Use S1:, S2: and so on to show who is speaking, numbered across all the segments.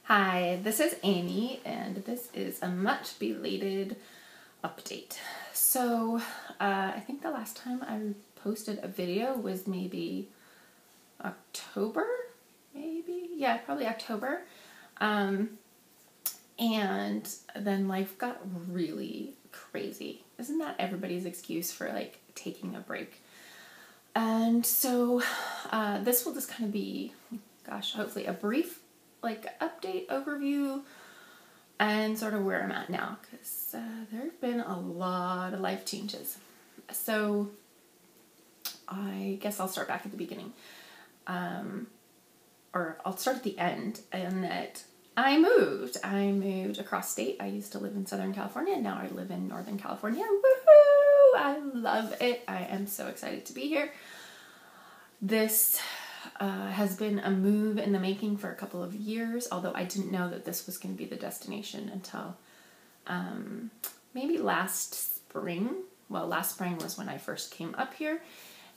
S1: Hi, this is Amy, and this is a much belated update. So, I think the last time I posted a video was maybe October, maybe? Yeah, probably October. And then life got really crazy. Isn't that everybody's excuse for taking a break? And so, this will just kind of be, hopefully a brief update, overview, and sort of where I'm at now, because there have been a lot of life changes. So I guess I'll start back at the beginning, or I'll start at the end, and that I moved across state. I used to live in Southern California, and now I live in Northern California. Woohoo! I love it. I am so excited to be here. This has been a move in the making for a couple of years, although I didn't know that this was going to be the destination until maybe last spring. Well, last spring was when I first came up here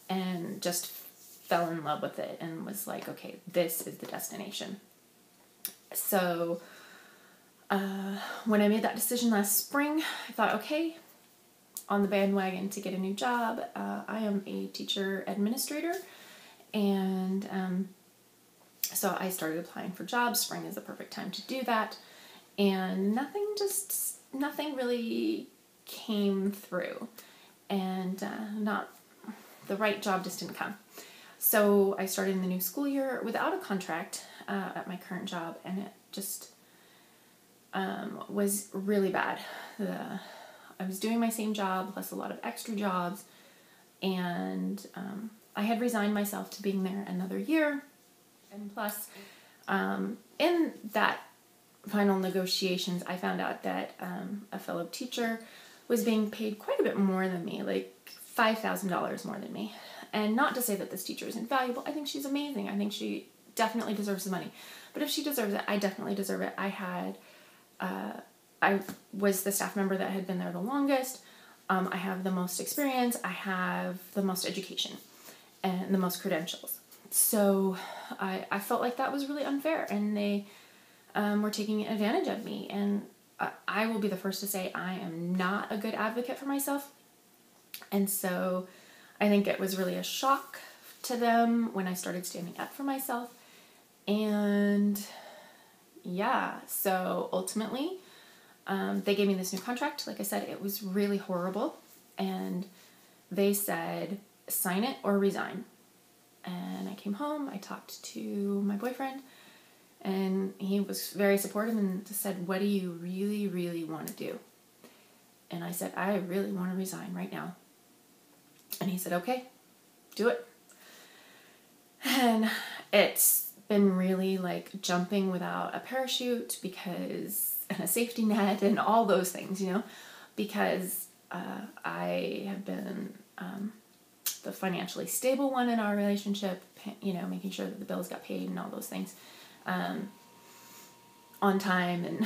S1: and just fell in love with it and was like, okay, this is the destination. So when I made that decision last spring, I thought, okay, on the bandwagon to get a new job. I am a teacher administrator. And so I started applying for jobs. Spring is the perfect time to do that. And nothing really came through. And the right job just didn't come. So I started in the new school year without a contract at my current job. And it just was really bad. I was doing my same job plus a lot of extra jobs. And I had resigned myself to being there another year, and plus, in that final negotiations, I found out that a fellow teacher was being paid quite a bit more than me, like $5,000 more than me. And not to say that this teacher is invaluable. I think she's amazing. I think she definitely deserves the money. But if she deserves it, I definitely deserve it. I was the staff member that had been there the longest. I have the most experience. I have the most education and the most credentials. So I felt like that was really unfair, and they were taking advantage of me. And I will be the first to say I am not a good advocate for myself. And so I think it was really a shock to them when I started standing up for myself. And yeah, so ultimately they gave me this new contract. Like I said, it was really horrible. And they said, sign it or resign. And I came home, I talked to my boyfriend, and he was very supportive and just said, what do you really, really want to do? And I said, I really want to resign right now. And he said, okay, do it. And it's been really like jumping without a parachute and a safety net and all those things, because I have been the financially stable one in our relationship, making sure that the bills got paid and all those things on time and,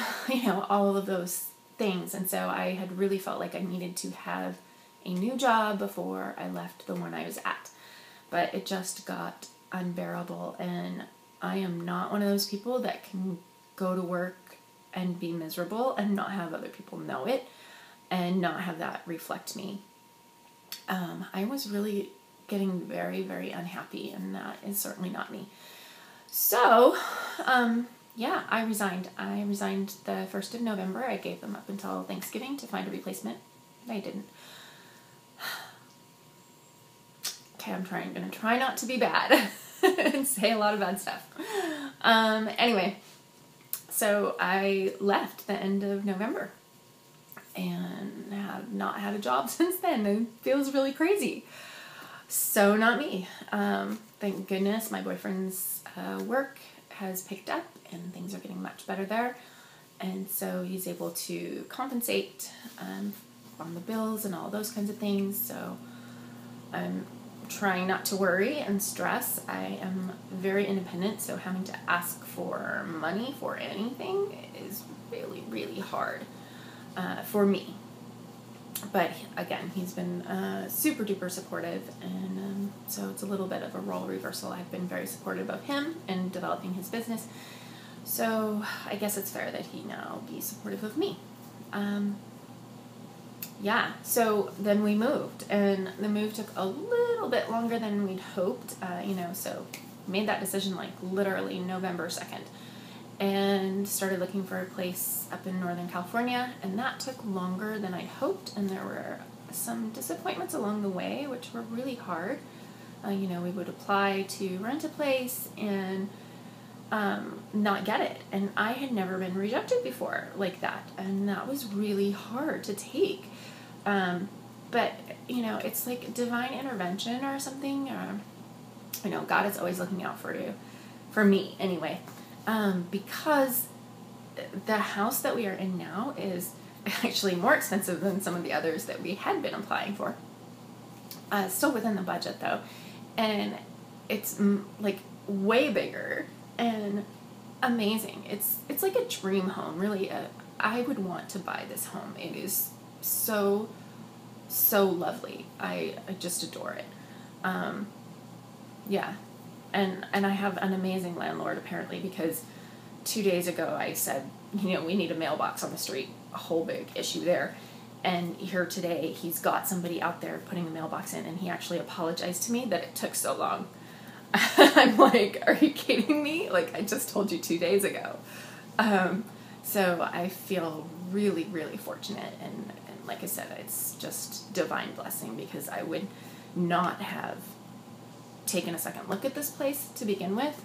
S1: all of those things. And so I had really felt like I needed to have a new job before I left the one I was at. But it just got unbearable, and I am not one of those people that can go to work and be miserable and not have other people know it and not have that reflect me. I was really getting very, very unhappy, and that is certainly not me. So, I resigned. I resigned the 1st of November. I gave them up until Thanksgiving to find a replacement. I didn't. Okay, I'm going to try not to be bad and say a lot of bad stuff. Anyway, so I left the end of November and have not had a job since then. It feels really crazy. So not me. Thank goodness my boyfriend's work has picked up and things are getting much better there. And so he's able to compensate on the bills and all those kinds of things. So I'm trying not to worry and stress. I am very independent, so having to ask for money for anything is really, really hard for me. But again, he's been super duper supportive, and so it's a little bit of a role reversal. I've been very supportive of him and developing his business, So I guess it's fair that he now be supportive of me. Yeah, so then we moved, and the move took a little bit longer than we'd hoped, so made that decision like literally November 2nd, and started looking for a place up in Northern California, and that took longer than I'd hoped, and there were some disappointments along the way, which were really hard. We would apply to rent a place and not get it, and I had never been rejected before like that, and that was really hard to take. But it's like divine intervention or something. God is always looking out for you, for me anyway, because the house that we are in now is actually more expensive than some of the others that we had been applying for. Still within the budget though, and it's like way bigger and amazing. It's like a dream home, really. I would want to buy this home. It is so lovely. I just adore it. Yeah, and I have an amazing landlord apparently, because 2 days ago I said, we need a mailbox on the street, a whole big issue there. And here today, he's got somebody out there putting a mailbox in, and he actually apologized to me that it took so long. I'm like, are you kidding me? Like, I just told you 2 days ago. So I feel really, really fortunate, and like I said, it's just divine blessing, because I would not have taken a second look at this place to begin with,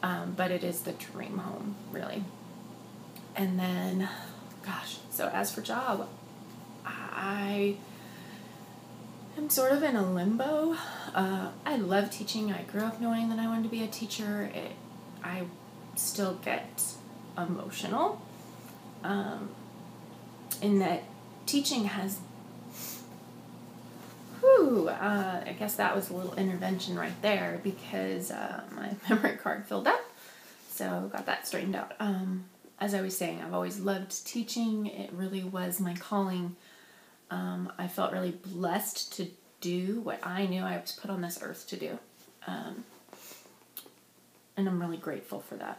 S1: but it is the dream home, really. And then, gosh, so as for job, I am sort of in a limbo. I love teaching. I grew up knowing that I wanted to be a teacher. I still get emotional in that teaching has, I guess that was a little intervention right there, because my memory card filled up, so got that straightened out. As I was saying, I've always loved teaching. It really was my calling. I felt really blessed to do what I knew I was put on this earth to do. And I'm really grateful for that.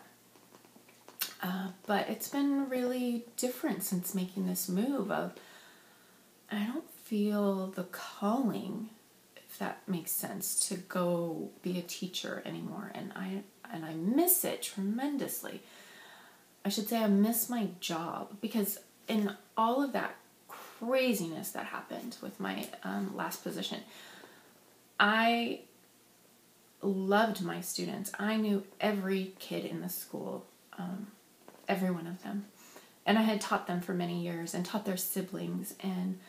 S1: But it's been really different since making this move. I don't feel the calling, if that makes sense, to go be a teacher anymore. And I miss it tremendously. I should say I miss my job, because in all of that craziness that happened with my last position, I loved my students. I knew every kid in the school, every one of them. And I had taught them for many years, and taught their siblings, and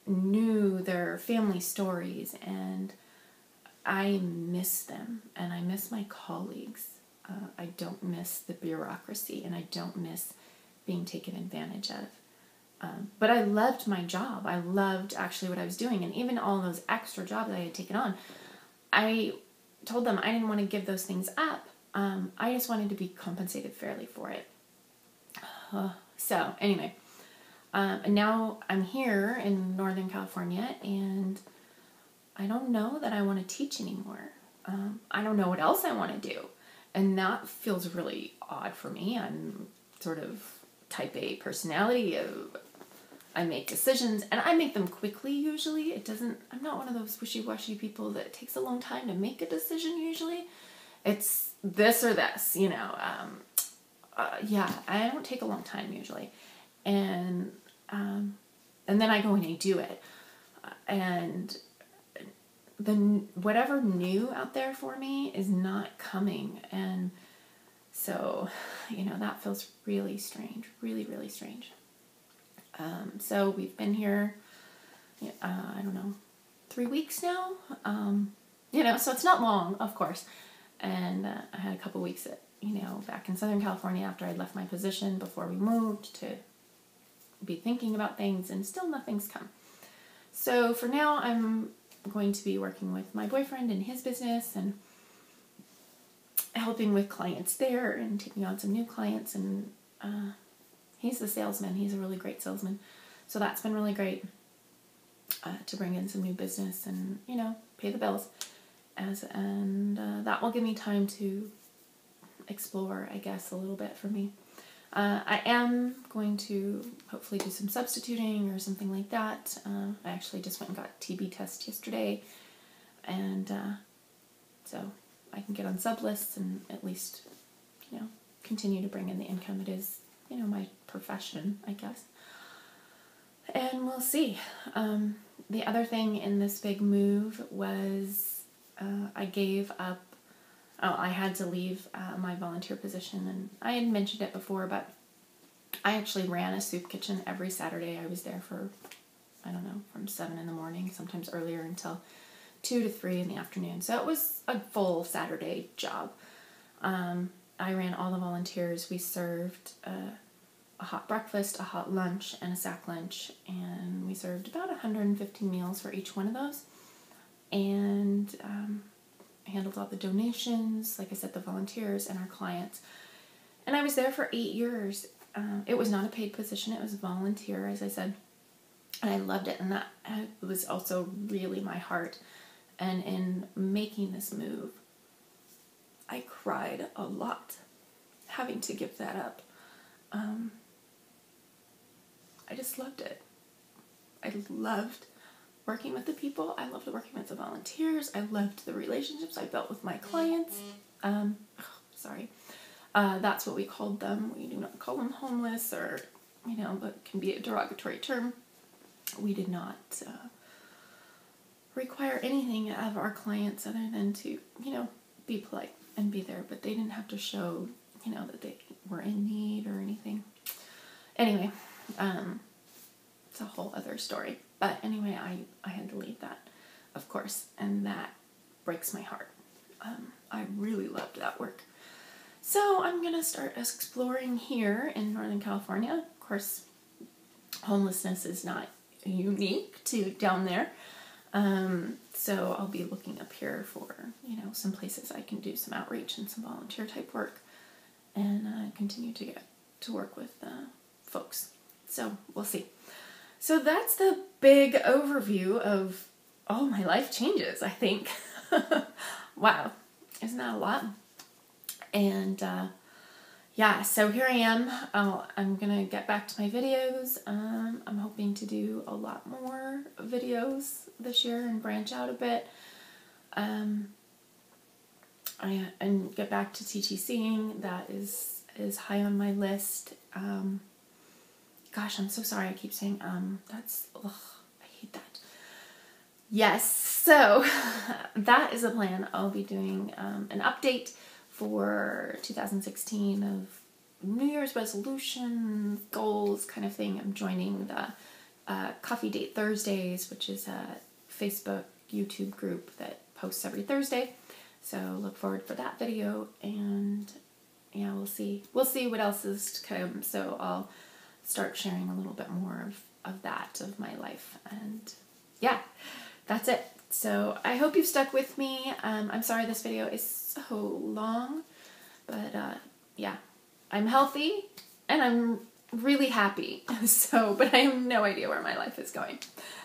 S1: knew their family stories, and I miss them, and I miss my colleagues. I don't miss the bureaucracy, and I don't miss being taken advantage of. But I loved my job. I loved actually what I was doing, and even all those extra jobs I had taken on, I told them I didn't want to give those things up. I just wanted to be compensated fairly for it. So anyway, and now I'm here in Northern California, and I don't know that I want to teach anymore. I don't know what else I want to do. And that feels really odd for me. I'm sort of type A personality. I make decisions, and I make them quickly usually. I'm not one of those wishy-washy people that it takes a long time to make a decision usually. It's this or this, yeah, I don't take a long time usually. And then I go and I do it. And whatever new out there for me is not coming. And so, that feels really strange, really, really strange. So we've been here, I don't know, 3 weeks now. So it's not long, of course. And I had a couple weeks back in Southern California after I'd left my position before we moved to be thinking about things, and still nothing's come. So for now, I'm going to be working with my boyfriend and his business, and helping with clients there, and taking on some new clients, and he's the salesman. He's a really great salesman. So that's been really great to bring in some new business and, pay the bills. And that will give me time to explore, I guess, a little bit for me. I am going to hopefully do some substituting or something like that. I actually just went and got TB test yesterday, and so I can get on sub lists and at least, continue to bring in the income. It is, my profession, I guess. And we'll see. The other thing in this big move was I gave up. I had to leave my volunteer position, and I had mentioned it before, but I actually ran a soup kitchen every Saturday. I was there for, I don't know, from 7 in the morning, sometimes earlier, until 2 to 3 in the afternoon. So it was a full Saturday job. I ran all the volunteers. We served a hot breakfast, a hot lunch, and a sack lunch, and we served about 150 meals for each one of those. And handled all the donations, like I said, the volunteers and our clients. And I was there for 8 years. It was not a paid position, it was volunteer, as I said. And I loved it, and that was also really my heart. And in making this move, I cried a lot having to give that up. I just loved it. I loved working with the people. I loved working with the volunteers. I loved the relationships I built with my clients. That's what we called them. We do not call them homeless, or, but can be a derogatory term. We did not require anything of our clients other than to, be polite and be there. But they didn't have to show, that they were in need or anything. Anyway, it's a whole other story. But anyway, I had to leave that, of course, and that breaks my heart. I really loved that work. So I'm going to start exploring here in Northern California. Of course, homelessness is not unique to down there. So I'll be looking up here for, some places I can do some outreach and some volunteer type work, and continue to get to work with folks. So we'll see. So that's the big overview of all my life changes, I think. Wow, isn't that a lot? And so here I am. I'm going to get back to my videos. I'm hoping to do a lot more videos this year and branch out a bit. And get back to TTCing. That is high on my list. Gosh, I'm so sorry I keep saying I hate that. Yes, so that is a plan. I'll be doing an update for 2016 of New Year's resolutions, goals, kind of thing. I'm joining the Coffee Date Thursdays, which is a Facebook, YouTube group that posts every Thursday. So look forward for that video, and yeah, we'll see what else is to come. So I'll start sharing a little bit more of that, of my life. And yeah, that's it. So I hope you've stuck with me. I'm sorry this video is so long, but yeah, I'm healthy and I'm really happy. But I have no idea where my life is going.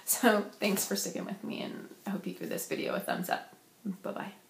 S1: So thanks for sticking with me, and I hope you give this video a thumbs up. Bye-bye.